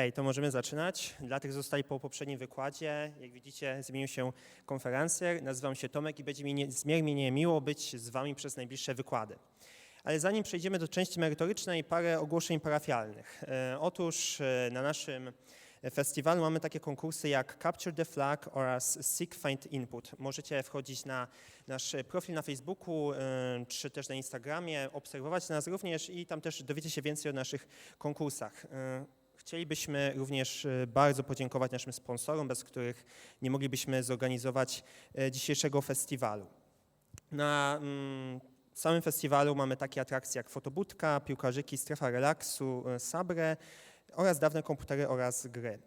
Okej, to możemy zaczynać. Dla tych, co zostali po poprzednim wykładzie, jak widzicie, zmienił się konferencjer. Nazywam się Tomek i będzie mi niezmiernie miło być z wami przez najbliższe wykłady. Ale zanim przejdziemy do części merytorycznej, parę ogłoszeń parafialnych. Otóż na naszym festiwalu mamy takie konkursy jak Capture the Flag oraz Seek Find Input. Możecie wchodzić na nasz profil na Facebooku czy też na Instagramie, obserwować nas również i tam też dowiecie się więcej o naszych konkursach. Chcielibyśmy również bardzo podziękować naszym sponsorom, bez których nie moglibyśmy zorganizować dzisiejszego festiwalu. Na samym festiwalu mamy takie atrakcje jak fotobudka, piłkarzyki, strefa relaksu, sabre oraz dawne komputery oraz gry.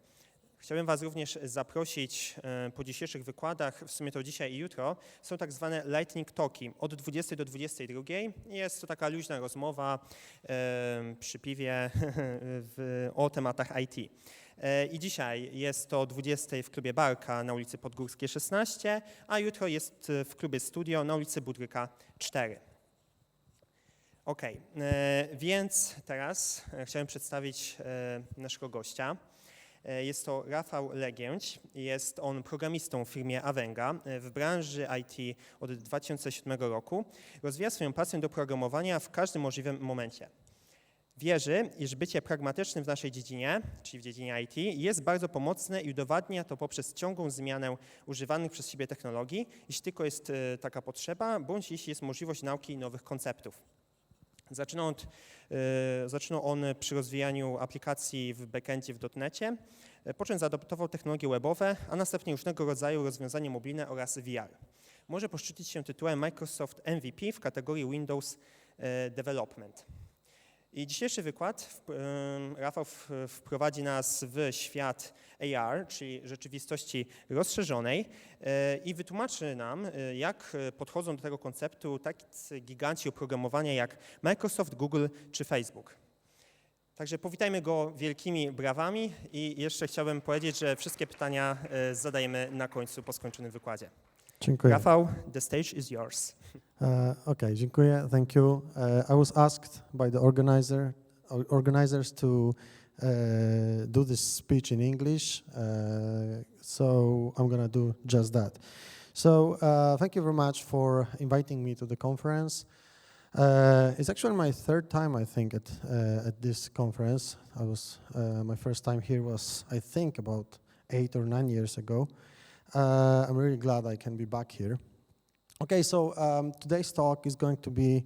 Chciałbym was również zaprosić po dzisiejszych wykładach, w sumie to dzisiaj i jutro, są tak zwane lightning talki od 20 do 22. Jest to taka luźna rozmowa przy piwie o tematach IT. I dzisiaj jest to o 20 w klubie Barka na ulicy Podgórskiej 16, a jutro jest w klubie Studio na ulicy Budryka 4. Więc teraz chciałem przedstawić naszego gościa. Jest to Rafał Legiędź, jest on programistą w firmie Avenga w branży IT od 2007 roku. Rozwija swoją pasję do programowania w każdym możliwym momencie. Wierzy, iż bycie pragmatycznym w naszej dziedzinie, czyli w dziedzinie IT, jest bardzo pomocne i udowadnia to poprzez ciągłą zmianę używanych przez siebie technologii, jeśli tylko jest taka potrzeba, bądź jeśli jest możliwość nauki nowych konceptów. Zaczynał on przy rozwijaniu aplikacji w backendzie w .NETie, po czym zaadoptował technologie webowe, a następnie różnego rodzaju rozwiązania mobilne oraz VR. Może poszczycić się tytułem Microsoft MVP w kategorii Windows Development. I dzisiejszy wykład Rafał wprowadzi nas w świat AR, czyli rzeczywistości rozszerzonej i wytłumaczy nam, jak podchodzą do tego konceptu tacy giganci oprogramowania jak Microsoft, Google czy Facebook. Także powitajmy go wielkimi brawami i jeszcze chciałbym powiedzieć, że wszystkie pytania zadajemy na końcu po skończonym wykładzie. Dziękuję. Rafał, the stage is yours. Okay, dziękuję, thank you. I was asked by the organizers to do this speech in English, so I'm going to do just that. So thank you very much for inviting me to the conference. It's actually my third time, I think, at this conference. My first time here was, I think, about 8 or 9 years ago. I'm really glad I can be back here. Okay, so today's talk is going to be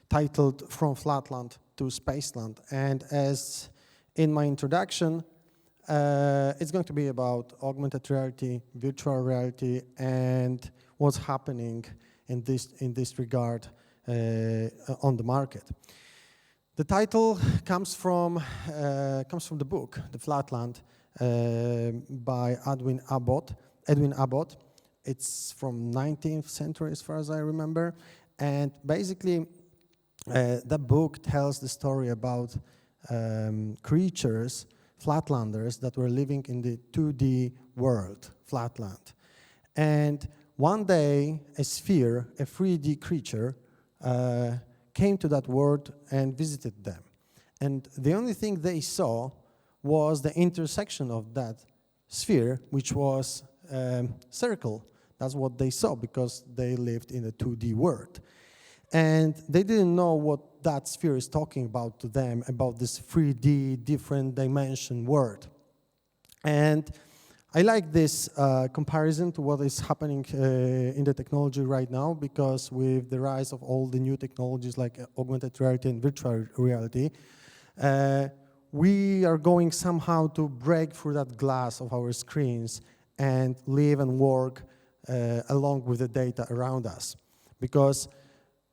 titled From Flatland to Spaceland, and as in my introduction, it's going to be about augmented reality, virtual reality, and what's happening in this regard on the market. The title comes from the book, The Flatland, by Edwin Abbott. It's from 19th century, as far as I remember, and basically that book tells the story about creatures, flatlanders, that were living in the 2D world, Flatland. And one day, a sphere, a 3D creature, came to that world and visited them. And the only thing they saw was the intersection of that sphere, which was circle. That's what they saw because they lived in a 2D world. And they didn't know what that sphere is talking about to them, about this 3D, different dimension world. And I like this comparison to what is happening in the technology right now, because with the rise of all the new technologies like augmented reality and virtual reality, we are going somehow to break through that glass of our screens and live and work along with the data around us. Because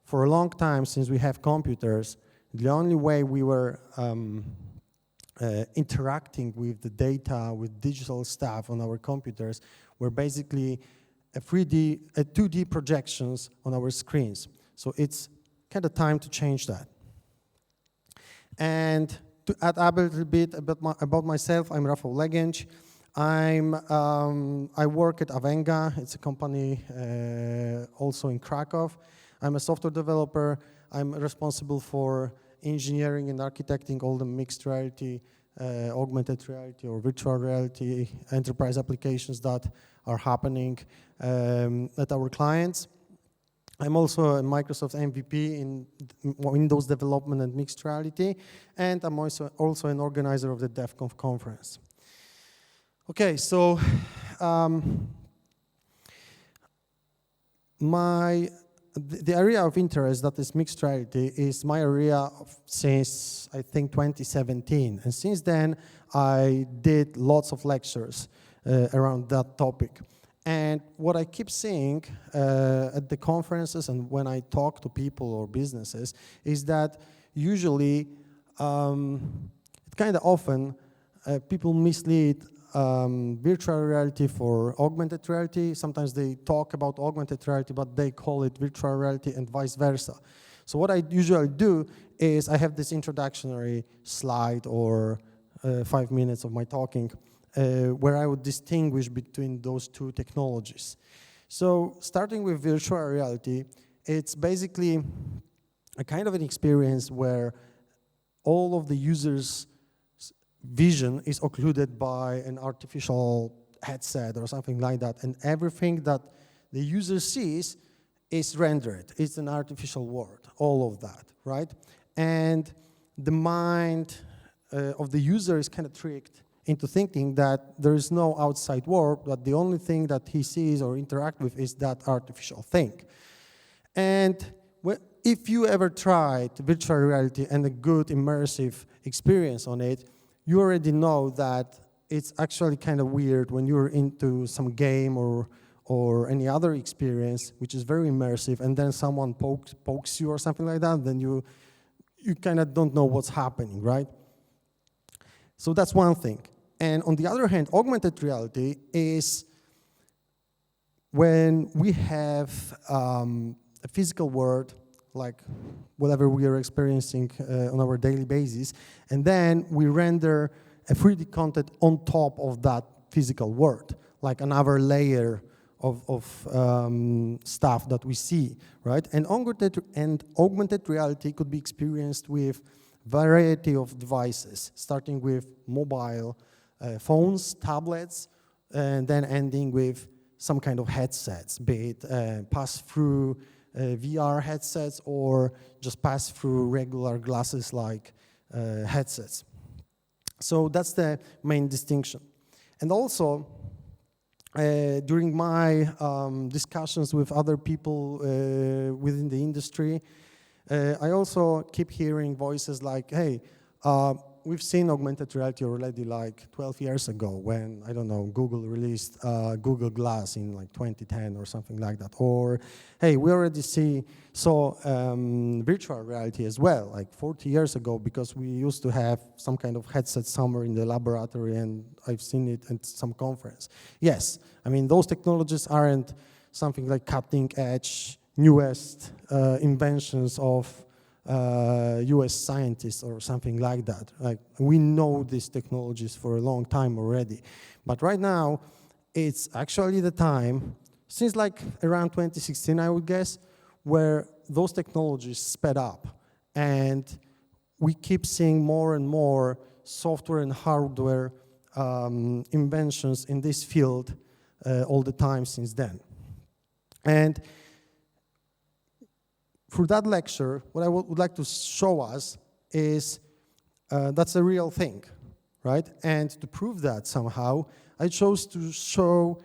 for a long time, since we have computers, the only way we were interacting with the data, with digital stuff on our computers, were basically a 2D projections on our screens. So it's kind of time to change that. And to add up a little bit about myself, I'm Rafał Legiędź. I work at Avenga. It's a company also in Krakow. I'm a software developer. I'm responsible for engineering and architecting all the mixed reality augmented reality or virtual reality enterprise applications that are happening at our clients. I'm also a Microsoft MVP in Windows development and mixed reality, and I'm also an organizer of the DevConf conference. Okay, so the area of interest that is mixed reality is my area since, I think, 2017. And since then, I did lots of lectures around that topic. And what I keep seeing at the conferences and when I talk to people or businesses is that usually, kind of often, people mislead virtual reality for augmented reality. Sometimes they talk about augmented reality, but they call it virtual reality and vice versa. So what I usually do is I have this introductory slide or 5 minutes of my talking where I would distinguish between those two technologies. So starting with virtual reality, it's basically a kind of an experience where all of the users' vision is occluded by an artificial headset or something like that, and everything that the user sees is rendered. It's an artificial world, all of that, right? And the mind of the user is kind of tricked into thinking that there is no outside world, but the only thing that he sees or interacts with is that artificial thing. And if you ever tried virtual reality and a good immersive experience on it, you already know that it's actually kind of weird when you're into some game or any other experience, which is very immersive, and then someone pokes you or something like that, then you kind of don't know what's happening, right? So that's one thing. And on the other hand, augmented reality is when we have a physical world, like whatever we are experiencing on our daily basis, and then we render a 3D content on top of that physical world, like another layer of stuff that we see, right? And augmented reality could be experienced with variety of devices, starting with mobile phones, tablets, and then ending with some kind of headsets, be it pass-through VR headsets or just pass through regular glasses like headsets. So that's the main distinction. And also, during my discussions with other people within the industry, I also keep hearing voices like, hey, we've seen augmented reality already like 12 years ago when, I don't know, Google released Google Glass in like 2010 or something like that. Or, hey, we already saw virtual reality as well, like 40 years ago, because we used to have some kind of headset somewhere in the laboratory, and I've seen it at some conference. Yes, I mean, those technologies aren't something like cutting-edge, newest inventions of US scientists or something like that. Like, we know these technologies for a long time already. But right now, it's actually the time, since like around 2016, I would guess, where those technologies sped up. And we keep seeing more and more software and hardware inventions in this field all the time since then. And through that lecture, what I would like to show us is that's a real thing, right? And to prove that somehow, I chose to show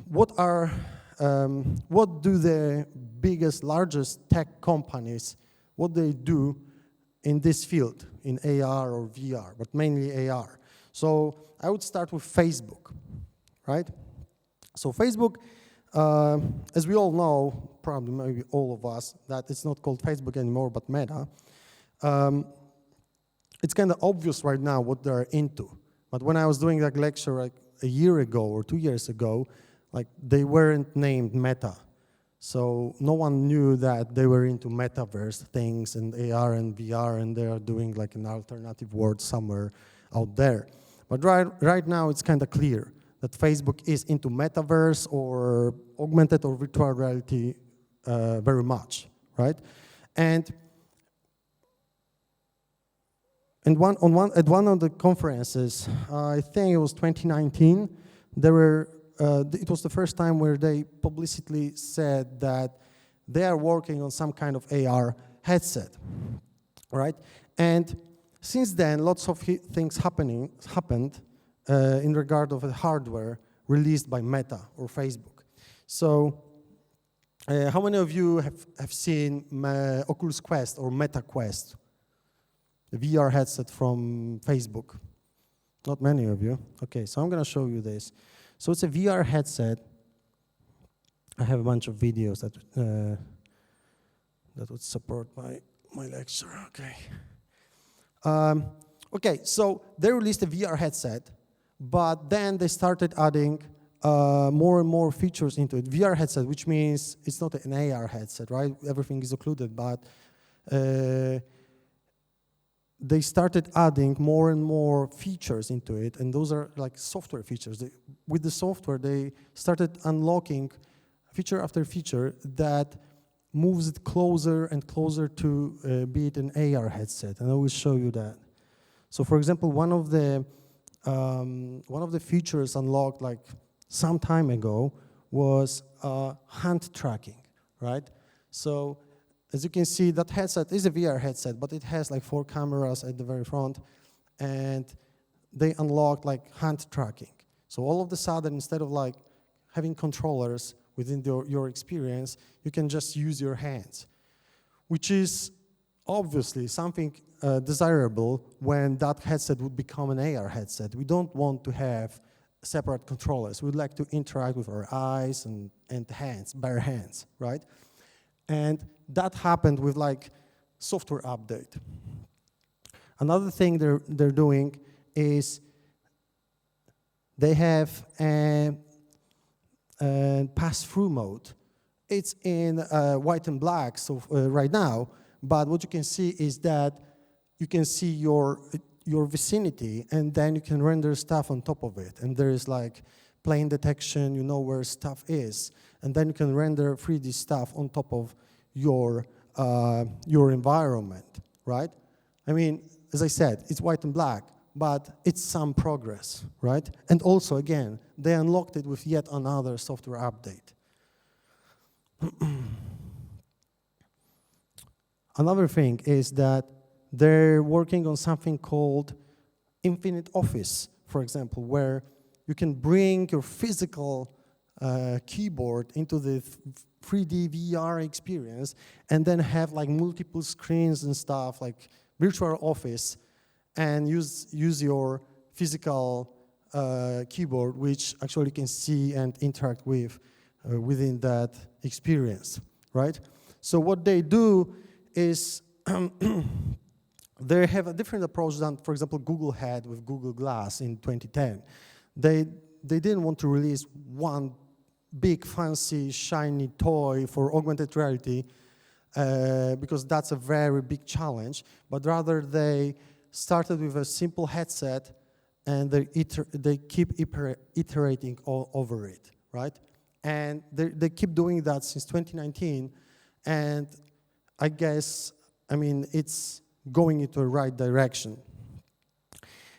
what do the biggest, largest tech companies, what they do in this field, in AR or VR, but mainly AR. So I would start with Facebook, right? So Facebook, as we all know, probably maybe all of us, that it's not called Facebook anymore, but Meta. It's kind of obvious right now what they're into. But when I was doing that lecture like a year ago or 2 years ago, like they weren't named Meta. So no one knew that they were into metaverse things and AR and VR, and they are doing like an alternative world somewhere out there. But right now it's kind of clear that Facebook is into metaverse or augmented or virtual reality very much, right? And And at one of the conferences, I think it was 2019, it was the first time where they publicly said that they are working on some kind of AR headset, right? And since then, lots of things happened in regard of the hardware released by Meta or Facebook. So, how many of you have seen Oculus Quest or Meta Quest, the VR headset from Facebook? Not many of you. Okay, so I'm going to show you this. So it's a VR headset. I have a bunch of videos that would support my lecture. Okay. Okay, so they released a VR headset, but then they started adding more and more features into it. VR headset, which means it's not an AR headset, right? Everything is occluded, but they started adding more and more features into it, and those are like software features. With the software, they started unlocking feature after feature that moves it closer and closer to be it an AR headset, and I will show you that. So, for example, one of the features unlocked like some time ago was hand tracking, right? So, as you can see, that headset is a VR headset, but it has like 4 cameras at the very front, and they unlocked like hand tracking. So all of a sudden, instead of like having controllers within your experience, you can just use your hands, which is obviously something desirable when that headset would become an AR headset. We don't want to have separate controllers. We'd like to interact with our eyes and hands, bare hands, right? And that happened with like software update. Another thing they're doing is they have a pass-through mode. It's in white and black so right now, but what you can see is that you can see your vicinity, and then you can render stuff on top of it. And there is like plane detection, you know where stuff is, and then you can render 3D stuff on top of your environment, right? I mean, as I said, it's white and black, but it's some progress, right? And also, again, they unlocked it with yet another software update. Another thing is that they're working on something called Infinite Office, for example, where you can bring your physical keyboard into the 3D VR experience and then have like multiple screens and stuff, like virtual office, and use your physical keyboard, which actually can see and interact with within that experience, right? So what they do is they have a different approach than, for example, Google had with Google Glass in 2010. They didn't want to release one big, fancy, shiny toy for augmented reality because that's a very big challenge, but rather they started with a simple headset and they keep iterating over it, right? And they keep doing that since 2019, and I guess, I mean, it's going into the right direction.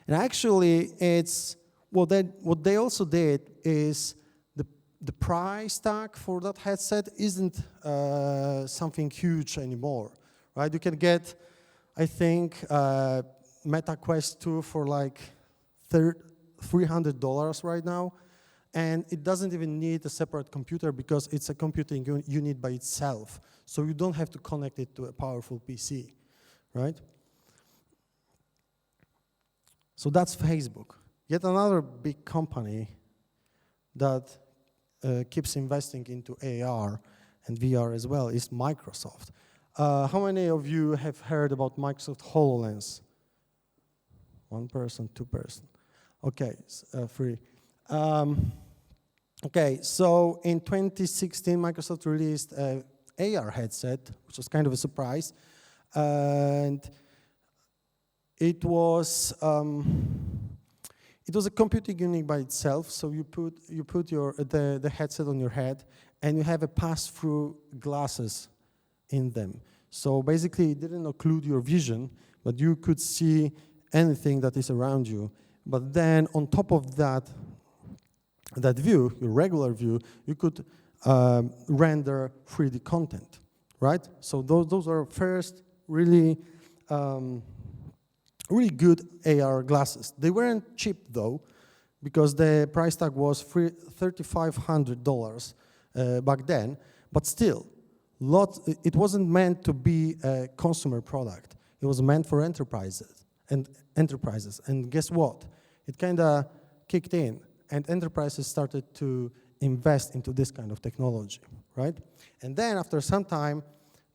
And actually, it's what they also did is the price tag for that headset isn't something huge anymore, right? You can get, I think, Meta Quest 2 for like $300 right now, and it doesn't even need a separate computer because it's a computing unit by itself. So you don't have to connect it to a powerful PC, right? So that's Facebook. Yet another big company that keeps investing into AR and VR as well is Microsoft. How many of you have heard about Microsoft HoloLens? 1 person, 2 person. Okay, 3. Okay, so in 2016, Microsoft released an AR headset, which was kind of a surprise, and it was a computing unit by itself. So you put the headset on your head, and you have a pass-through glasses in them. So basically, it didn't occlude your vision, but you could see anything that is around you. But then on top of that view, your regular view, you could render 3D content, right? So those are first really really good AR glasses. They weren't cheap though, because the price tag was $3,500 back then, but still, it wasn't meant to be a consumer product. It was meant for enterprises. And guess what? It kind of kicked in, and enterprises started to invest into this kind of technology, right? And then after some time,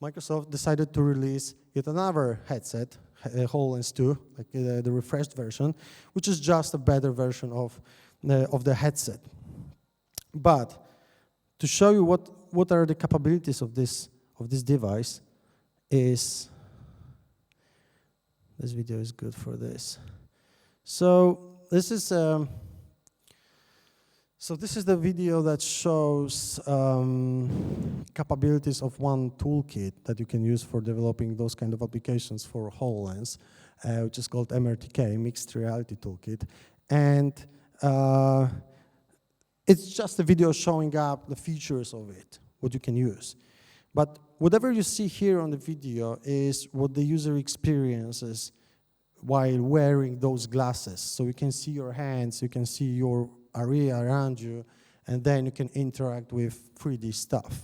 Microsoft decided to release yet another headset, HoloLens 2, like the refreshed version, which is just a better version of the headset. But to show you what are the capabilities of this device is, this video is good for this. So this is the video that shows capabilities of one toolkit that you can use for developing those kind of applications for HoloLens, which is called MRTK, Mixed Reality Toolkit. And it's just a video showing up the features of it, what you can use. But whatever you see here on the video is what the user experiences while wearing those glasses. So you can see your hands, you can see your area around you, and then you can interact with 3D stuff.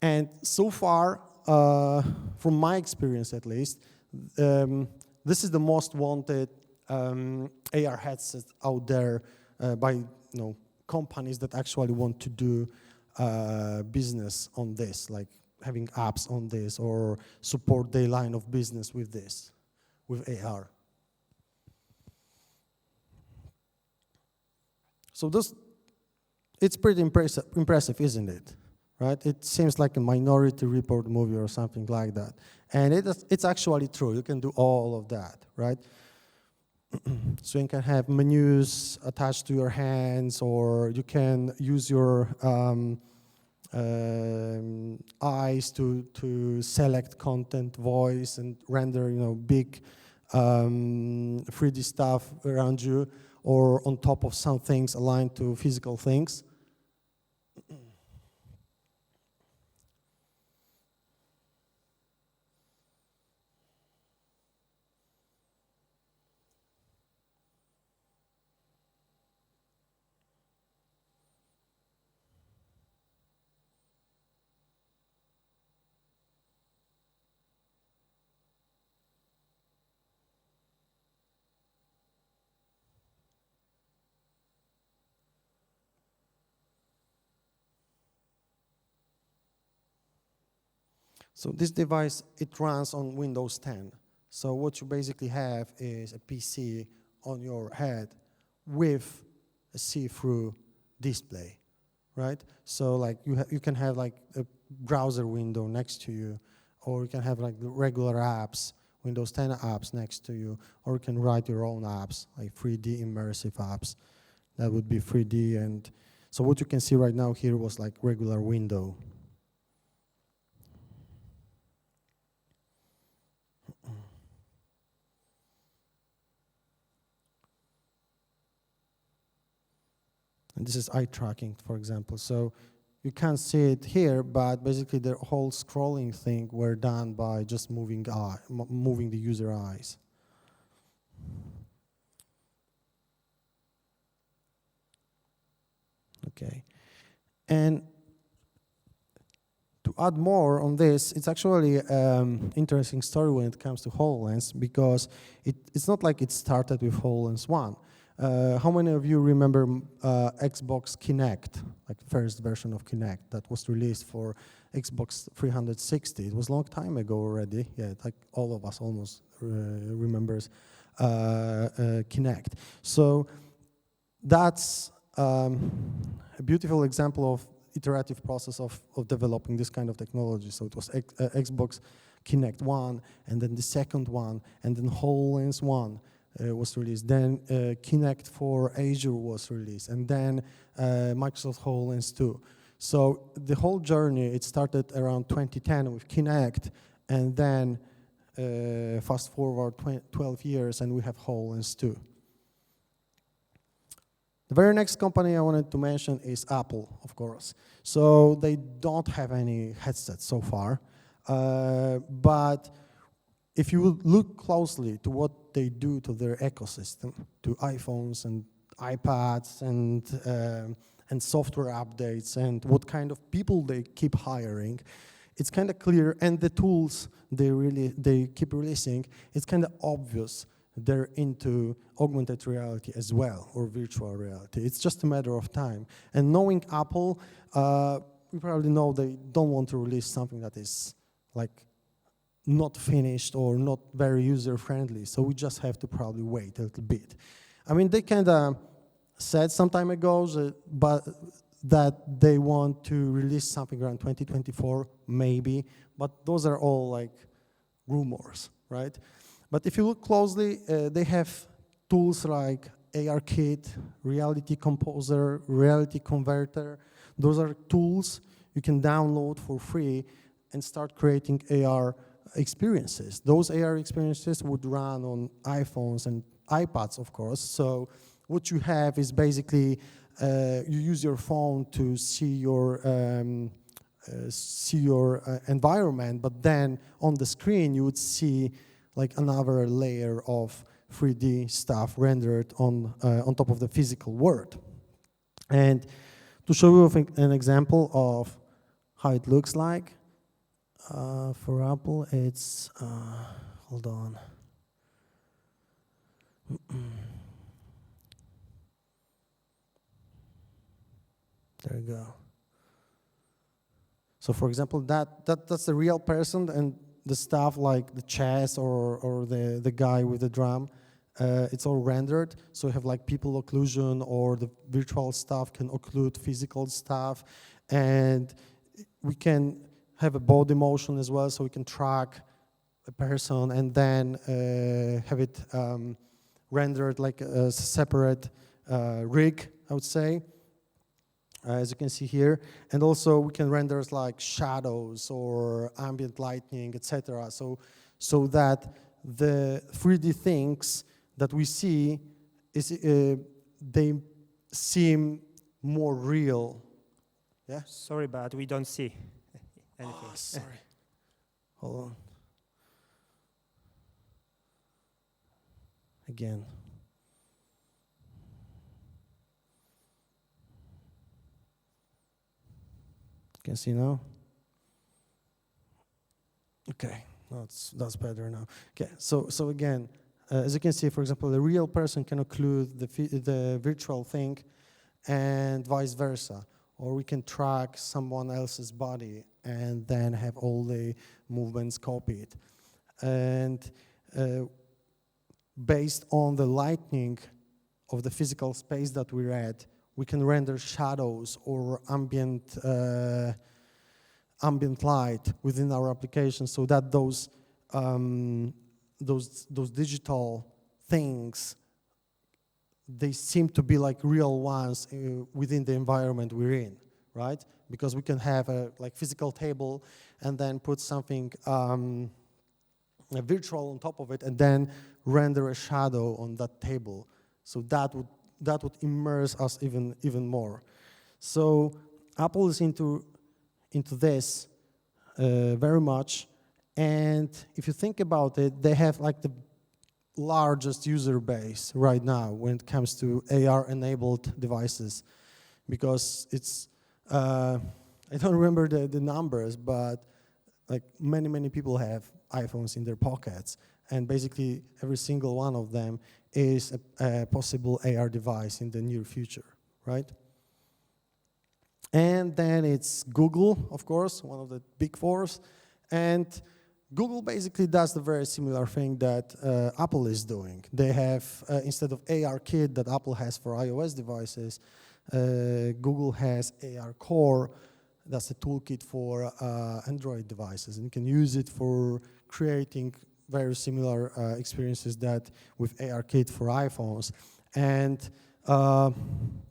And so far, from my experience at least, this is the most wanted AR headset out there by companies that actually want to do business on this, like having apps on this or support their line of business with this, with AR. So it's pretty impressive, isn't it? Right? It seems like a Minority Report movie or something like that. And it's actually true. You can do all of that, right? So you can have menus attached to your hands, or you can use your eyes to select content, voice, and render big 3D stuff around you, or on top of some things aligned to physical things. So this device, it runs on Windows 10. So what you basically have is a PC on your head with a see-through display, right? So like you can have like a browser window next to you, or you can have like the regular apps, Windows 10 apps next to you, or you can write your own apps, like 3D immersive apps. That would be 3D. And so what you can see right now here was like regular window. And this is eye tracking, for example. So you can't see it here, but basically the whole scrolling thing were done by just moving the user eyes. Okay. And to add more on this, it's actually an interesting story when it comes to HoloLens, because it's not like it started with HoloLens 1. How many of you remember Xbox Kinect, like first version of Kinect that was released for Xbox 360? It was a long time ago already. Yeah, like all of us almost remembers Kinect. So that's a beautiful example of iterative process of developing this kind of technology. So it was Xbox Kinect 1, and then the second one, and then HoloLens 1. Was released. Then Kinect for Azure was released, and then Microsoft HoloLens 2. So the whole journey, it started around 2010 with Kinect, and then fast forward 12 years and we have HoloLens 2. The very next company I wanted to mention is Apple, of course. So they don't have any headsets so far, but if you would look closely to what they do to their ecosystem, to iPhones and iPads and software updates and what kind of people they keep hiring, it's kind of clear, and the tools they keep releasing, it's kind of obvious they're into augmented reality as well, or virtual reality. It's just a matter of time. And knowing Apple, we probably know they don't want to release something that is like not finished or not very user-friendly, so we just have to probably wait a little bit. I mean, they kind of said some time ago that they want to release something around 2024, maybe, but those are all like rumors, right? But if you look closely, they have tools like ARKit, Reality Composer, Reality Converter. Those are tools you can download for free and start creating AR experiences. Those AR experiences would run on iPhones and iPads, of course. So what you have is basically you use your phone to see your environment, but then on the screen you would see like another layer of 3D stuff rendered on top of the physical world. And to show you an example of how it looks like, for Apple, it's, hold on. There you go. So for example, that's a real person, and the stuff like the chess or the guy with the drum, it's all rendered. So you have like people occlusion, or the virtual stuff can occlude physical stuff, and we can have a body motion as well, so we can track a person and then have it rendered like a separate rig, I would say, as you can see here. And also we can render like shadows or ambient lighting, etc. So that the 3D things that we see they seem more real. Yeah. Sorry, but we don't see anything. Oh, sorry. Hold on. Again. Can you see now? Okay, that's better now. Okay, so again, as you can see, for example, the real person can occlude the virtual thing, and vice versa. Or we can track someone else's body and then have all the movements copied. And based on the lighting of the physical space that we're at, we can render shadows or ambient light within our application, so that those digital things, they seem to be like real ones within the environment we're in, right? Because we can have a like physical table and then put something virtual on top of it, and then render a shadow on that table. So that would immerse us even more. So Apple is into this very much, and if you think about it, they have like the largest user base right now when it comes to AR-enabled devices, because it's I don't remember the numbers, but like many people have iPhones in their pockets, and basically every single one of them is a possible AR device in the near future, right? And then it's Google, of course, one of the big fours, and Google basically does the very similar thing that Apple is doing. They have, instead of ARKit that Apple has for iOS devices, Google has AR Core. That's a toolkit for Android devices, and you can use it for creating very similar experiences that with ARKit for iPhones. And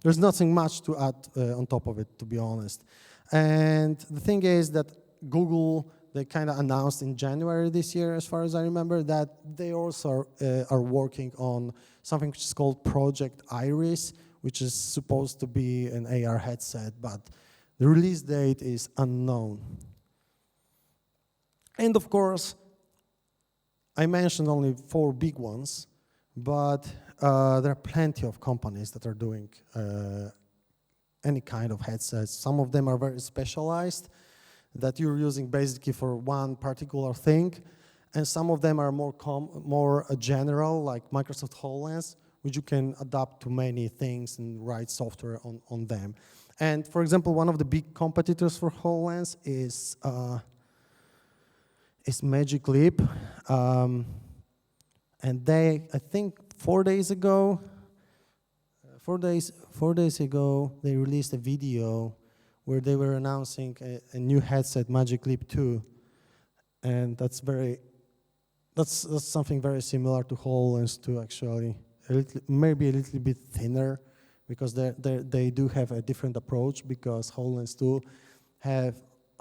there's nothing much to add on top of it, to be honest. And the thing is that Google they kind of announced in January this year, as far as I remember, that they also are working on something which is called Project Iris, which is supposed to be an AR headset, but the release date is unknown. And of course, I mentioned only 4 big ones, but there are plenty of companies that are doing any kind of headsets. Some of them are very specialized, that you're using basically for one particular thing, and some of them are more general, like Microsoft HoloLens, which you can adapt to many things and write software on them. And for example, one of the big competitors for HoloLens is Magic Leap, and they, I think 4 days ago, they released a video where they were announcing a new headset, Magic Leap 2, and that's something very similar to HoloLens 2 actually. Maybe a little bit thinner, because they do have a different approach, because HoloLens 2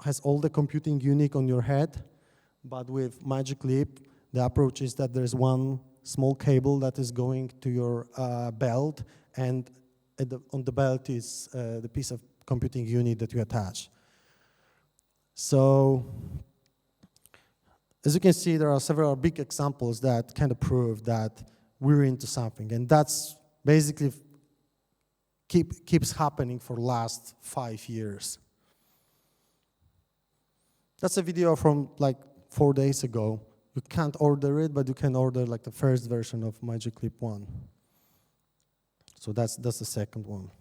has all the computing unit on your head, but with Magic Leap, the approach is that there's one small cable that is going to your belt, and on the belt is the piece of computing unit that you attach. So, as you can see, there are several big examples that kind of prove that we're into something, and that's basically keeps happening for the last 5 years. That's a video from like 4 days ago. You can't order it, but you can order like the first version of Magic Leap 1. So that's the second one.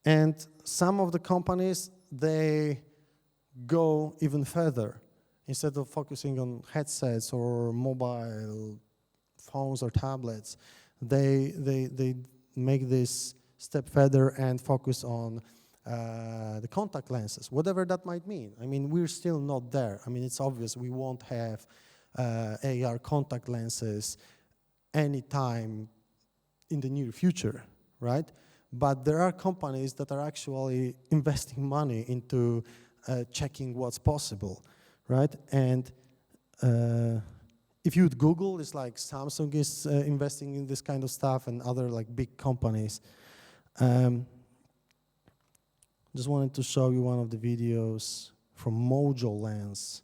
And some of the companies, they go even further. Instead of focusing on headsets or mobile phones or tablets, they make this step further and focus on the contact lenses, whatever that might mean. I mean, we're still not there. I mean, it's obvious we won't have AR contact lenses anytime in the near future, right? But there are companies that are actually investing money into checking what's possible, right? And if you would Google, it's like Samsung is investing in this kind of stuff, and other like big companies. Just wanted to show you one of the videos from Mojo Lens,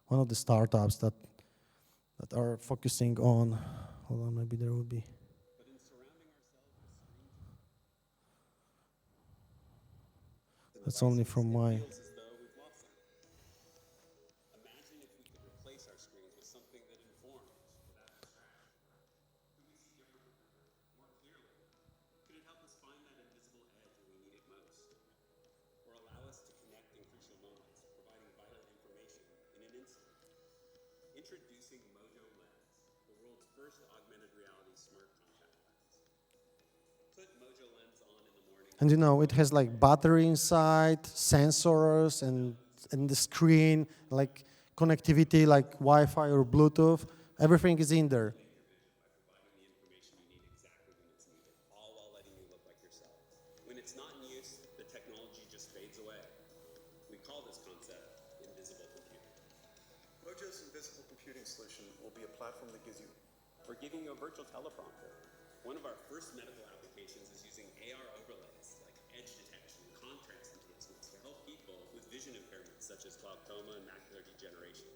one of the startups that are focusing on. Hold on, maybe there would be. But in surrounding ourselves with screens, That's only from my. it feels as though we've lost something. Imagine if we could replace our screens with something that informs without distraction. Could we see differently, more clearly? Could it help us find that invisible edge when we need it most? Or allow us to connect in crucial moments, providing vital information in an instant? Introducing Mojo Lens, the world's first augmented reality smart contact lens. Put Mojo Lens on in the morning. And you know, it has like battery inside, sensors, and the screen, like connectivity, like Wi-Fi or Bluetooth. Everything is in there. By providing the information you need exactly when it's needed, all while letting you look like yourself. When it's not in use, the technology just fades away. We call this concept invisible computing. Mojo's invisible computing solution will be a platform that gives you. We're giving you a virtual teleprompter. One of our first medical applications is using AR overlays like edge detection and contrast enhancements to help people with vision impairments such as glaucoma and macular degeneration.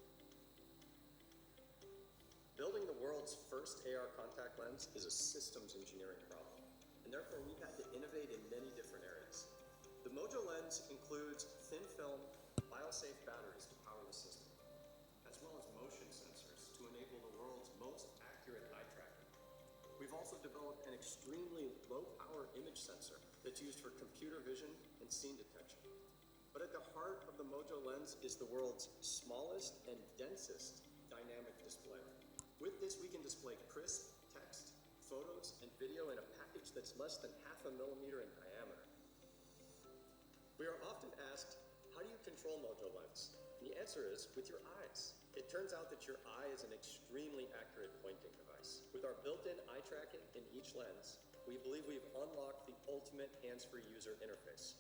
Building the world's first AR contact lens is a systems engineering problem, and therefore we've had to innovate in many different areas. The Mojo lens includes thin film, biosafe batteries to power the system, as well as motion sensors to enable the world's most accurate eye tracking. We've also developed an extremely low-power image sensor that's used for computer vision and scene detection. But at the heart of the Mojo lens is the world's smallest and densest dynamic display. With this, we can display crisp text, photos, and video in a package that's less than 0.5 millimeter in diameter. We are often asked, how do you control Mojo Lens? And the answer is with your eyes. It turns out that your eye is an extremely accurate pointing device. With our built-in eye tracking in each lens, we believe we've unlocked the ultimate hands-free user interface.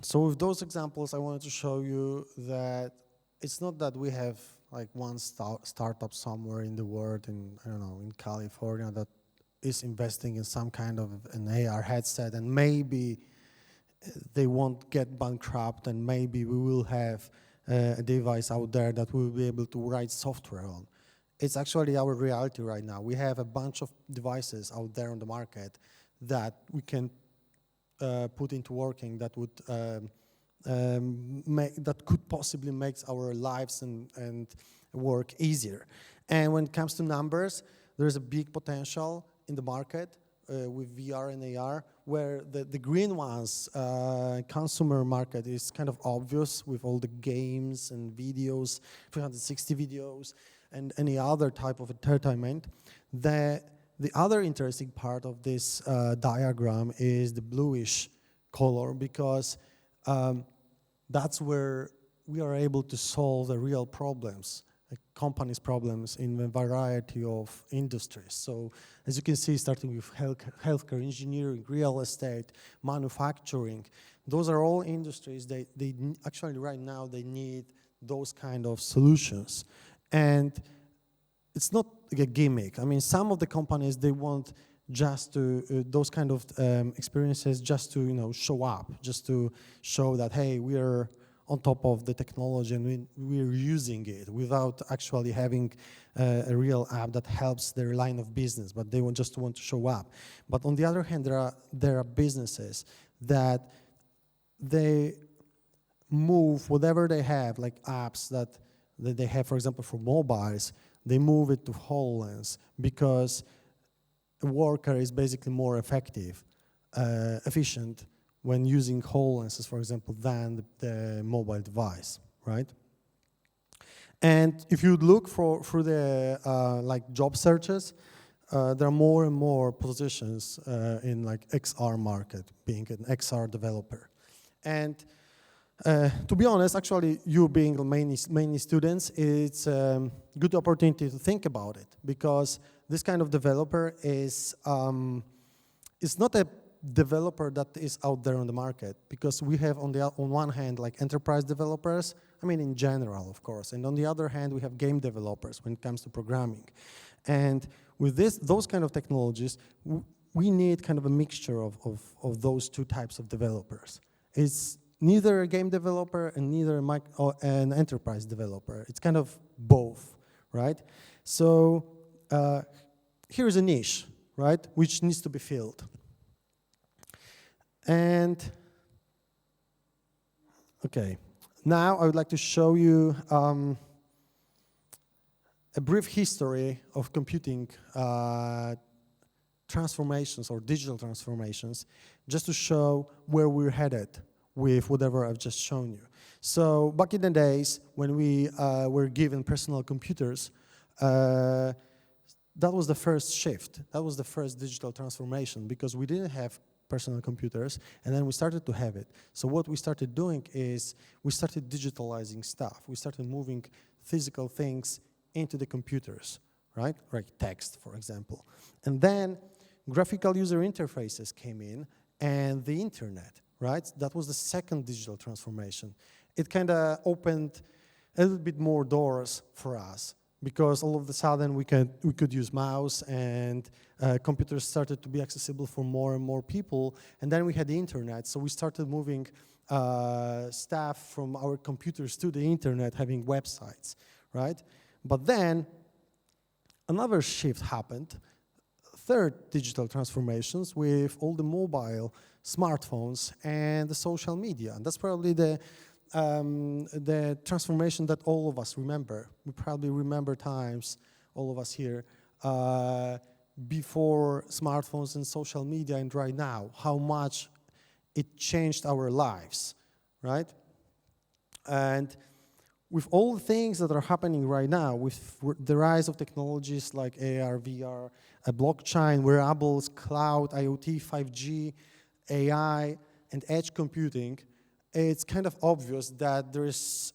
So with those examples, I wanted to show you that it's not that we have like one startup somewhere in the world, in, I don't know, in California, that is investing in some kind of an AR headset, and maybe they won't get bankrupt, and maybe we will have a device out there that we will be able to write software on. It's actually our reality right now. We have a bunch of devices out there on the market that we can put into working that would that could possibly make our lives and work easier. And when it comes to numbers, there's a big potential in the market with VR and AR, where the green ones, consumer market, is kind of obvious with all the games and videos, 360 videos, and any other type of entertainment. The other interesting part of this diagram is the bluish color, because that's where we are able to solve the real problems, companies' problems in a variety of industries. So as you can see, starting with healthcare, engineering, real estate, manufacturing, those are all industries they actually right now they need those kind of solutions. And it's not like a gimmick. I mean, some of the companies, they want just to, those kind of experiences just to, show up, just to show that, hey, we are on top of the technology and we're using it without actually having a real app that helps their line of business, but they just want to show up. But on the other hand, there are businesses that they move whatever they have, like apps that they have, for example, for mobiles, they move it to HoloLens because a worker is basically more effective, efficient when using HoloLenses, for example, than the mobile device, right? And if you look through the like job searches, there are more and more positions in like XR market, being an XR developer. And to be honest, actually, you being mainly students, it's a good opportunity to think about it, because this kind of developer is not a developer that is out there on the market, because we have on one hand like enterprise developers, I mean in general, of course, and on the other hand we have game developers when it comes to programming. And with those kind of technologies, we need kind of a mixture of those two types of developers. It's neither a game developer and neither an enterprise developer. It's kind of both, right? So here's a niche, right, which needs to be filled. And, okay, now I would like to show you a brief history of computing transformations or digital transformations, just to show where we're headed with whatever I've just shown you. So back in the days when we were given personal computers, that was the first shift. That was the first digital transformation, because we didn't have personal computers, and then we started to have it. So what we started doing is we started digitalizing stuff. We started moving physical things into the computers, right? Like text, for example. And then graphical user interfaces came in, and the internet, right? That was the second digital transformation. It kind of opened a little bit more doors for us, because all of a sudden we could use mouse, and computers started to be accessible for more and more people. And then we had the internet, so we started moving stuff from our computers to the internet, having websites, right? But then another shift happened, third digital transformations with all the mobile smartphones and the social media. And that's probably the transformation that all of us remember. We probably remember times, all of us here, before smartphones and social media and right now, how much it changed our lives, right? And with all the things that are happening right now, with the rise of technologies like AR, VR, blockchain, wearables, cloud, IoT, 5G, AI, and edge computing, it's kind of obvious that there is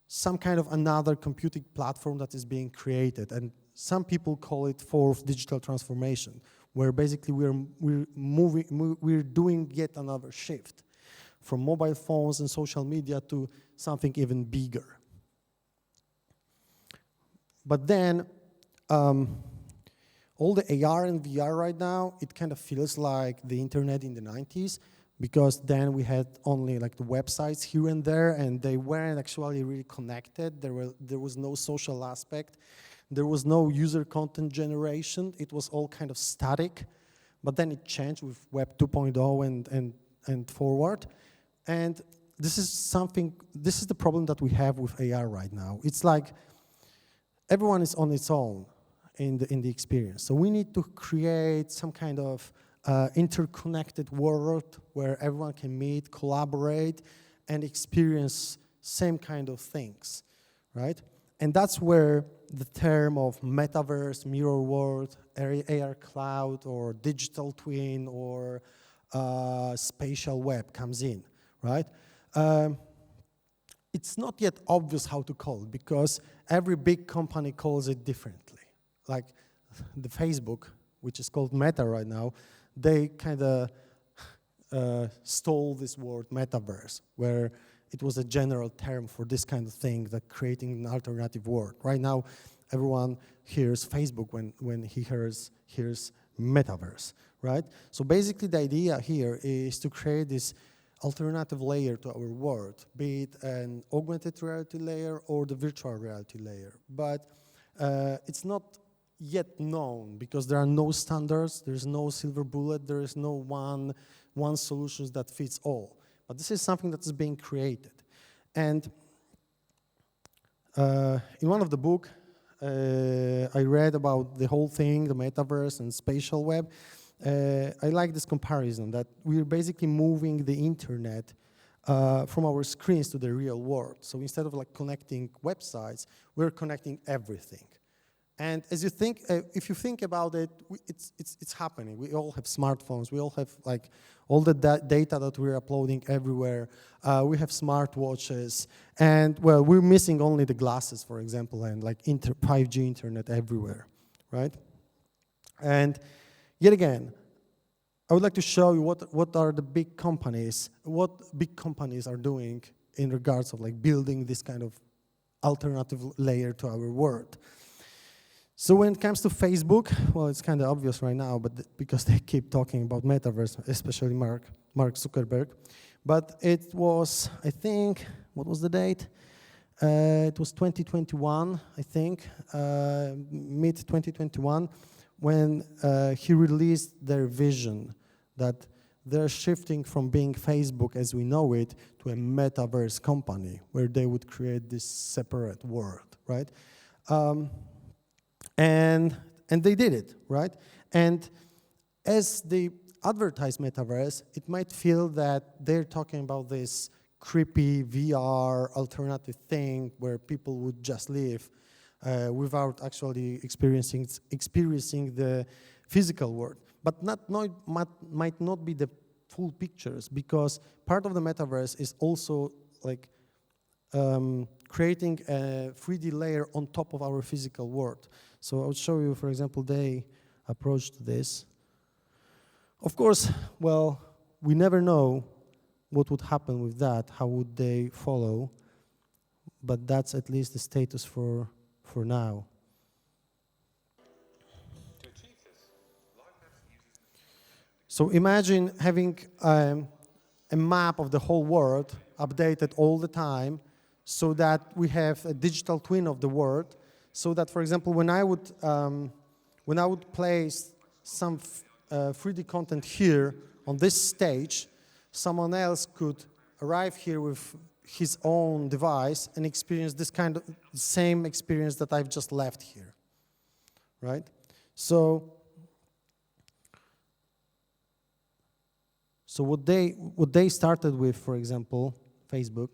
some kind of another computing platform that is being created, and some people call it fourth digital transformation, where basically we're doing yet another shift from mobile phones and social media to something even bigger. But then, all the AR and VR right now, it kind of feels like the internet in the 90s, because then we had only like the websites here and there, and they weren't actually really connected. There was no social aspect. There was no user content generation. It was all kind of static. But then it changed with Web 2.0 and forward. And this is the problem that we have with AR right now. It's like everyone is on its own in the experience. So we need to create some kind of interconnected world where everyone can meet, collaborate, and experience same kind of things, right? And that's where the term of metaverse, mirror world, AR cloud, or digital twin, or spatial web comes in, right? It's not yet obvious how to call it, because every big company calls it differently. Like the Facebook, which is called Meta right now, they kind of stole this word metaverse, where it was a general term for this kind of thing, that creating an alternative world. Right now, everyone hears Facebook when he hears metaverse, right? So basically the idea here is to create this alternative layer to our world, be it an augmented reality layer or the virtual reality layer. But it's not yet known, because there are no standards, there's no silver bullet, there is no one solution that fits all. But this is something that is being created. And in one of the books, I read about the whole thing, the metaverse and spatial web. I like this comparison, that we're basically moving the internet from our screens to the real world. So instead of like connecting websites, we're connecting everything. And as you think, if you think about it, it's happening. We all have smartphones. We all have like all the data that we're uploading everywhere. We have smartwatches, and well, we're missing only the glasses, for example, and like 5G internet everywhere, right? And yet again, I would like to show you what are the big companies, what big companies are doing in regards of like building this kind of alternative layer to our world. So when it comes to Facebook, well, it's kind of obvious right now, but because they keep talking about metaverse, especially Mark Zuckerberg. But it was, I think, what was the date? It was 2021, I think, mid-2021, when he released their vision that they're shifting from being Facebook as we know it to a metaverse company, where they would create this separate world, right? And they did it, right? And as they advertise metaverse, it might feel that they're talking about this creepy VR alternative thing where people would just live without actually experiencing the physical world. But might not be the full pictures, because part of the metaverse is also like creating a 3D layer on top of our physical world. So I'll show you, for example, they approached this. Of course, well, we never know what would happen with that, how would they follow, but that's at least the status for now. So imagine having a map of the whole world updated all the time, so that we have a digital twin of the world, so that, for example, when I would place some 3D content here on this stage, someone else could arrive here with his own device and experience this kind of same experience that I've just left here, right? So what they started with, for example, Facebook,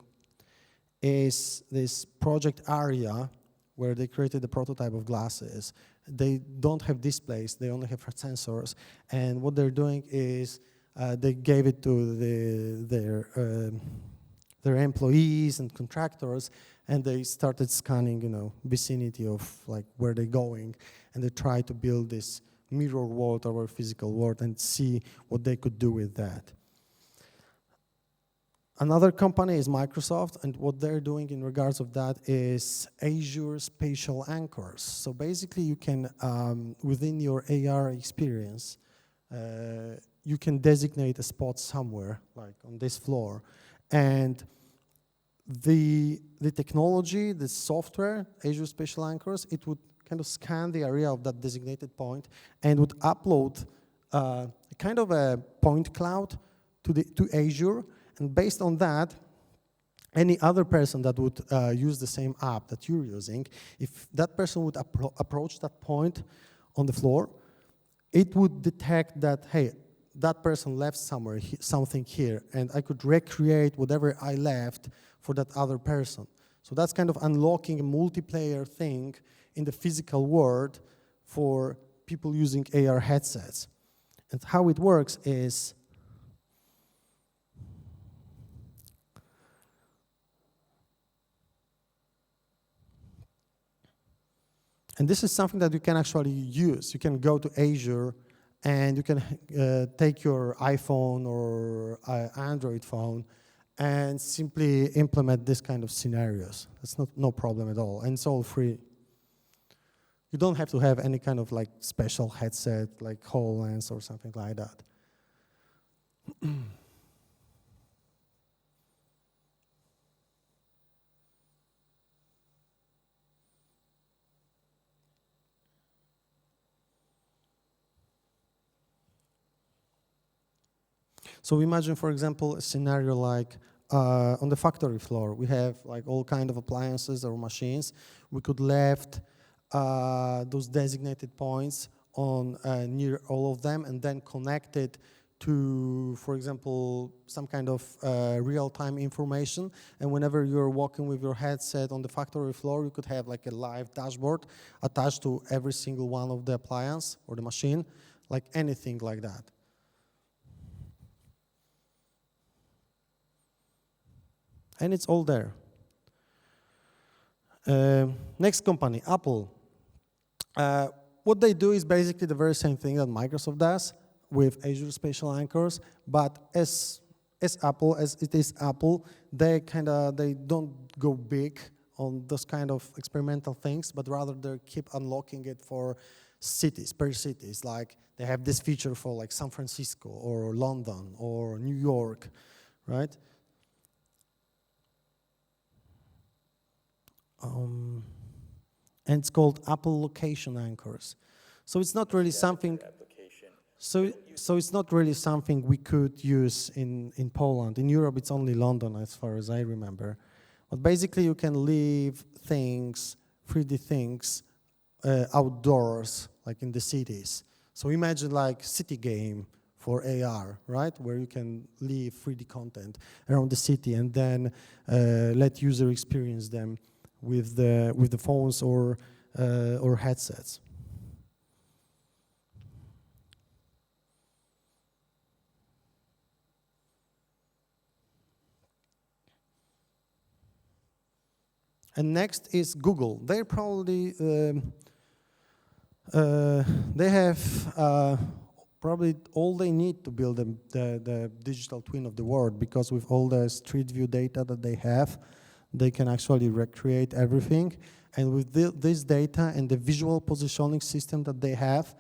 is this project Aria, where they created the prototype of glasses. They don't have displays, they only have sensors. And what they're doing is they gave it to their employees and contractors, and they started scanning, vicinity of like where they're going, and they try to build this mirror world or physical world and see what they could do with that. Another company is Microsoft, and what they're doing in regards of that is Azure spatial anchors. So basically you can, within your AR experience, you can designate a spot somewhere, like on this floor, and the technology, the software, Azure spatial anchors, it would kind of scan the area of that designated point and would upload kind of a point cloud to Azure. And based on that, any other person that would use the same app that you're using, if that person would approach that point on the floor, it would detect that, hey, that person left something here, and I could recreate whatever I left for that other person. So that's kind of unlocking a multiplayer thing in the physical world for people using AR headsets. And how it works is, and this is something that you can actually use. You can go to Azure and you can take your iPhone or Android phone and simply implement this kind of scenarios. It's no problem at all, and it's all free. You don't have to have any kind of like special headset like HoloLens or something like that. So imagine, for example, a scenario like on the factory floor, we have like all kind of appliances or machines. We could left those designated points on near all of them and then connect it to, for example, some kind of real-time information. And whenever you're walking with your headset on the factory floor, you could have like a live dashboard attached to every single one of the appliance or the machine, like anything like that. And it's all there. Next company, Apple. What they do is basically the very same thing that Microsoft does with Azure spatial anchors, but as it is Apple, they don't go big on those kind of experimental things, but rather they keep unlocking it for cities, per cities. Like they have this feature for like San Francisco or London or New York, right? And it's called Apple Location Anchors. So it's not really something. So it's not really something we could use in Poland. In Europe, it's only London, as far as I remember. But basically, you can leave things, 3D things, outdoors, like in the cities. So imagine like city game for AR, right? Where you can leave 3D content around the city and then let user experience them with the phones or headsets. And next is Google. They're probably they have probably all they need to build the digital twin of the world, because with all the street view data that they have, they can actually recreate everything. And with this data and the visual positioning system that they have,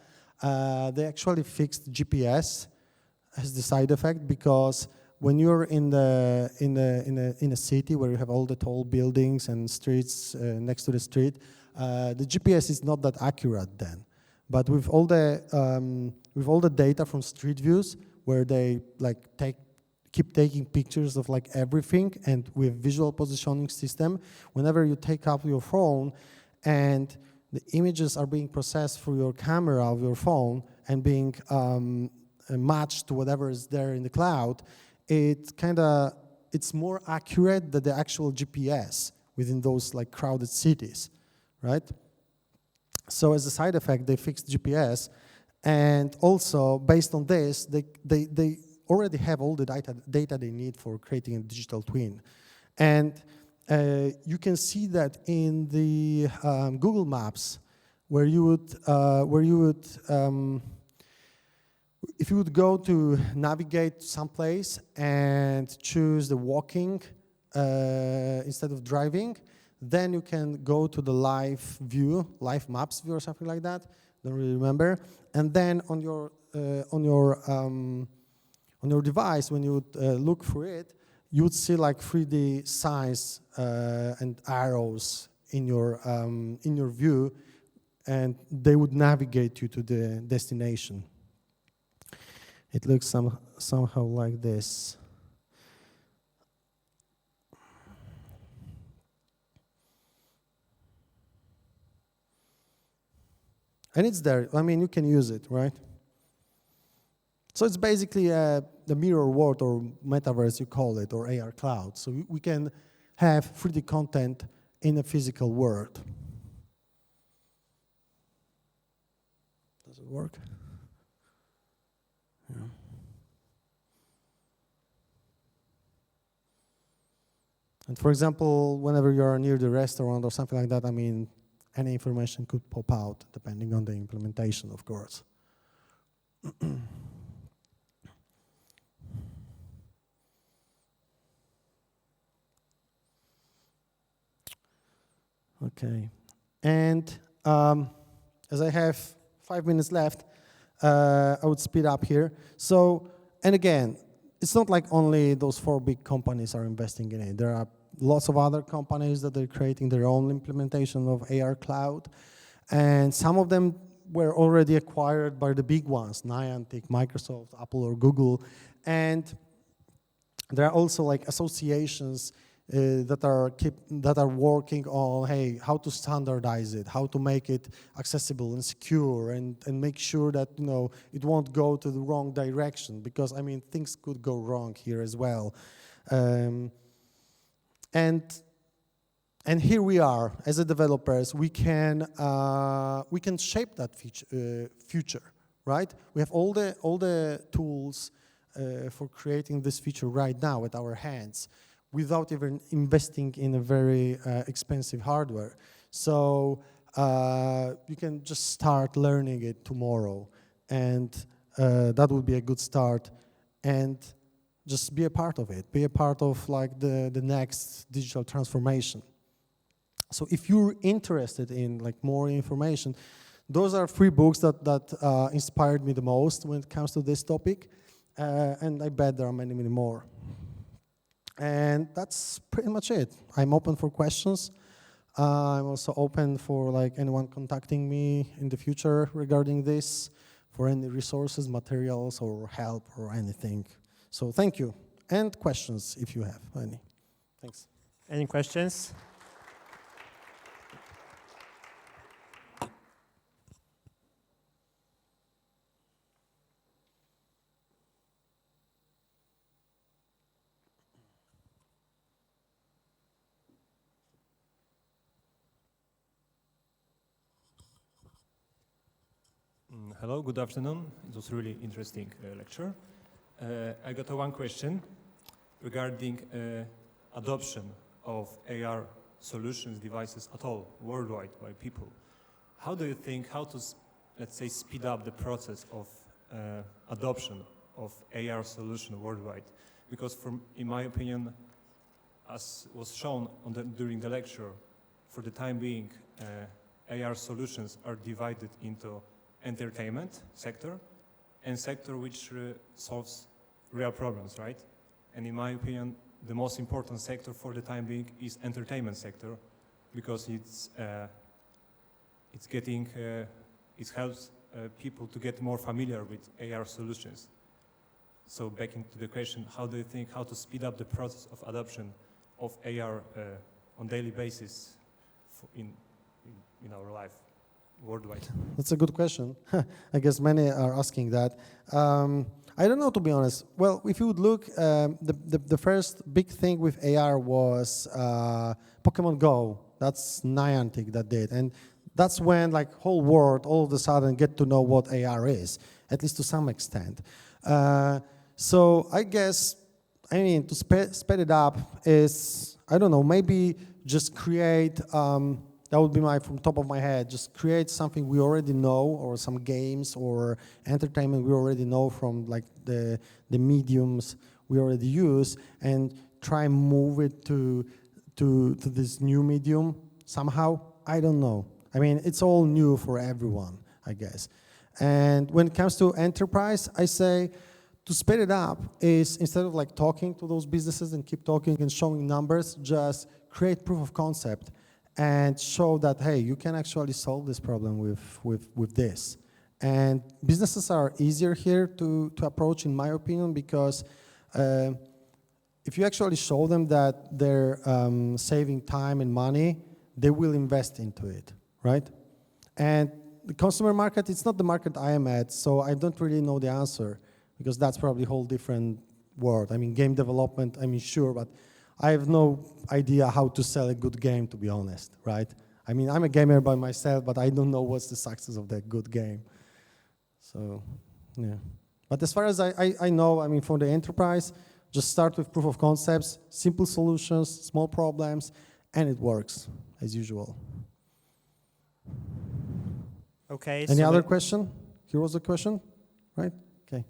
they actually fixed GPS as the side effect, because when you're in a city where you have all the tall buildings and streets next to the street, the GPS is not that accurate then. But with all the data from street views, where they like keep taking pictures of like everything, and with visual positioning system, whenever you take up your phone and the images are being processed through your camera of your phone and being matched to whatever is there in the cloud, it's more accurate than the actual GPS within those like crowded cities, right? So as a side effect, they fixed GPS, and also based on this, they already have all the data they need for creating a digital twin. And you can see that in the Google Maps, where you would if you would go to navigate someplace and choose the walking instead of driving, then you can go to the live view, live maps view or something like that. Don't really remember. And then on your device, when you would look for it, you would see like 3D signs and arrows in your view, and they would navigate you to the destination. It looks somehow like this. And it's there. I mean, you can use it, right? So it's basically the mirror world, or metaverse you call it, or AR cloud. So we can have 3D content in a physical world. Does it work? Yeah. And for example, whenever you're near the restaurant or something like that, I mean, any information could pop out depending on the implementation, of course. Okay. And as I have 5 minutes left, I would speed up here. So, and again, it's not like only those 4 big companies are investing in it. There are lots of other companies that are creating their own implementation of AR cloud. And some of them were already acquired by the big ones, Niantic, Microsoft, Apple, or Google. And there are also like associations that are working on, hey, how to standardize it, how to make it accessible and secure, and make sure that, you know, it won't go to the wrong direction, because I mean things could go wrong here as well. And here we are as a developers. We can shape that future, right? We have all the tools for creating this feature right now at our hands, without even investing in a very expensive hardware. So you can just start learning it tomorrow, and that would be a good start. And just be a part of it. Be a part of like the next digital transformation. So if you're interested in like more information, those are 3 books that inspired me the most when it comes to this topic, and I bet there are many, many more. And that's pretty much it. I'm open for questions. I'm also open for like anyone contacting me in the future regarding this, for any resources, materials, or help, or anything. So thank you. And questions, if you have any. Thanks. Any questions? Hello, good afternoon. It was really interesting lecture. I got one question regarding adoption of AR solutions, devices at all, worldwide by people. How do you think, how to, let's say, speed up the process of adoption of AR solution worldwide? Because in my opinion, as was shown during the lecture, for the time being, AR solutions are divided into entertainment sector and sector which solves real problems, right? And in my opinion, the most important sector for the time being is entertainment sector, because it helps people to get more familiar with AR solutions. So back into the question, how do you think how to speed up the process of adoption of AR on daily basis in our life worldwide? That's a good question. I guess many are asking that. I don't know, to be honest. Well, if you would look, the first big thing with AR was Pokemon Go. That's Niantic that did. And that's when like whole world all of a sudden get to know what AR is, at least to some extent. So I guess, I mean, to speed it up is I don't know, maybe just create, that would be from top of my head, just create something we already know, or some games or entertainment we already know from like the mediums we already use, and try and move it to this new medium somehow. I don't know. I mean, it's all new for everyone, I guess. And when it comes to enterprise, I say to speed it up is, instead of like talking to those businesses and keep talking and showing numbers, just create proof of concept and show that, hey, you can actually solve this problem with this. And businesses are easier here to approach, in my opinion, because if you actually show them that they're saving time and money, they will invest into it, right? And the consumer market, it's not the market I am at, so I don't really know the answer, because that's probably a whole different world. I mean, game development, I mean, sure, but I have no idea how to sell a good game, to be honest, right? I mean, I'm a gamer by myself, but I don't know what's the success of that good game. So, yeah. But as far as I know, I mean, for the enterprise, just start with proof of concepts, simple solutions, small problems, and it works, as usual. Okay. Any other question? Here was the question, right? Okay.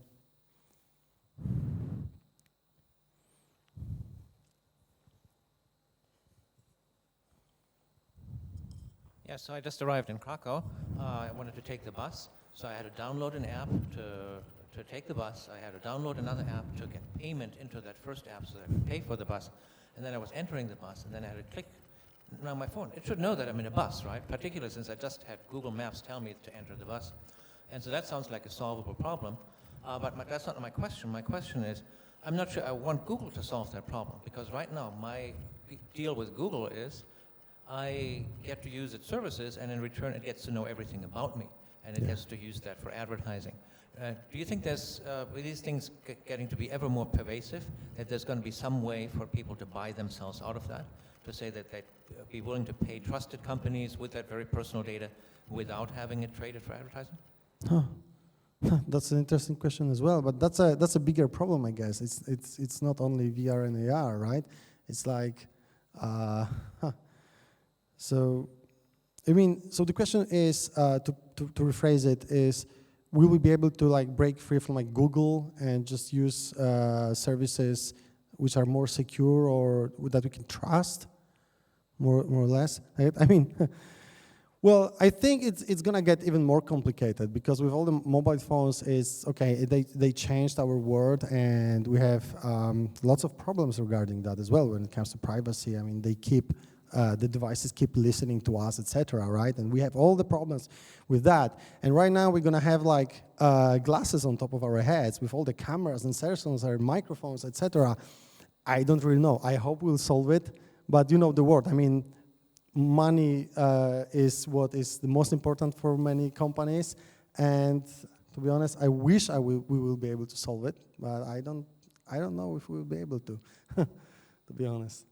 Yeah, so I just arrived in Krakow. I wanted to take the bus, so I had to download an app to take the bus. I had to download another app to get payment into that first app so that I could pay for the bus. And then I was entering the bus, and then I had to click. Now my phone, it should know that I'm in a bus, right? Particularly since I just had Google Maps tell me to enter the bus. And so that sounds like a solvable problem. But that's not my question. My question is, I'm not sure I want Google to solve that problem, because right now my deal with Google is I get to use its services, and in return it gets to know everything about me, and it gets to use that for advertising. Do you think there's, with these things getting to be ever more pervasive, that there's going to be some way for people to buy themselves out of that? To say that they'd be willing to pay trusted companies with that very personal data without having it traded for advertising? That's an interesting question as well, but that's a bigger problem, I guess. It's not only VR and AR, right? It's like, so, I mean, so the question is, to rephrase it, is will we be able to like break free from like Google and just use services which are more secure or that we can trust, more or less? I mean, well, I think it's gonna get even more complicated, because with all the mobile phones, it's okay. They changed our world, and we have lots of problems regarding that as well when it comes to privacy. I mean, they keep the devices keep listening to us, etc. Right? And we have all the problems with that. And right now we're gonna have like glasses on top of our heads with all the cameras and sensors and microphones, etc. I don't really know. I hope we'll solve it, but you know the word. I mean, money is what is the most important for many companies, and to be honest, I wish we will be able to solve it, but I don't know if we'll be able to, to be honest.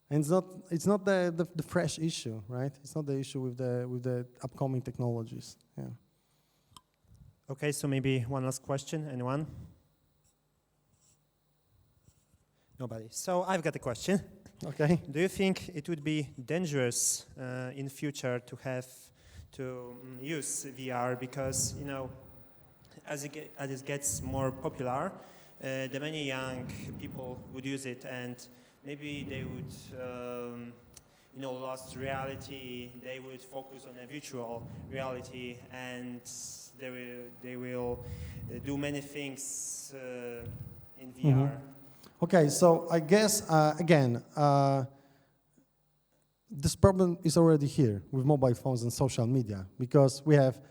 And it's not the fresh issue, right? It's not the issue with the upcoming technologies. Yeah. Okay, so maybe one last question. Anyone? Nobody. So I've got a question. Okay. Do you think it would be dangerous in future to use VR, because as it gets more popular, the many young people would use it, and maybe they would lost reality. They would focus on a virtual reality, and they will do many things in VR. Mm-hmm. Okay, so I guess, again, this problem is already here with mobile phones and social media, because we have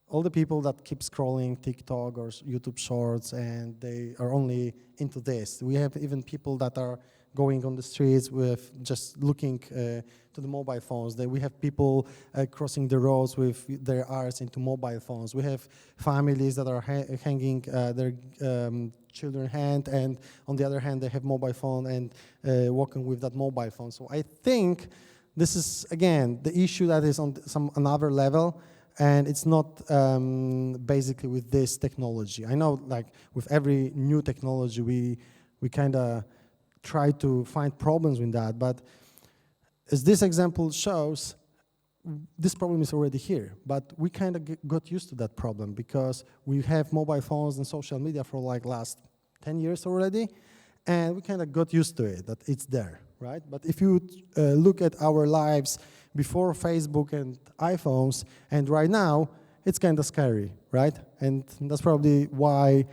all the people that keep scrolling TikTok or YouTube Shorts, and they are only into this. We have even people that are going on the streets with just looking to the mobile phones. We have people crossing the roads with their eyes into mobile phones. We have families that are hanging their children's hand, and on the other hand, they have mobile phone and walking with that mobile phone. So I think this is, again, the issue that is on another level, and it's not basically with this technology. I know, like, with every new technology, we kind of try to find problems with that. But as this example shows, this problem is already here. But we kind of got used to that problem because we have mobile phones and social media for like last 10 years already, and we kind of got used to it, that it's there, right? But if you look at our lives before Facebook and iPhones and right now, it's kind of scary, right? And that's probably why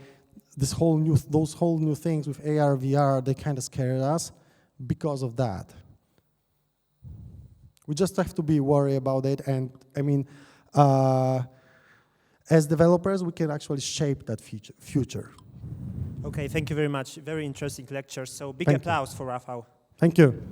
those whole new things with AR, VR, they kind of scare us because of that. We just have to be worried about it, and I mean, as developers, we can actually shape that future. Okay, thank you very much. Very interesting lecture. So big Thank you. applause for Rafał. Thank you.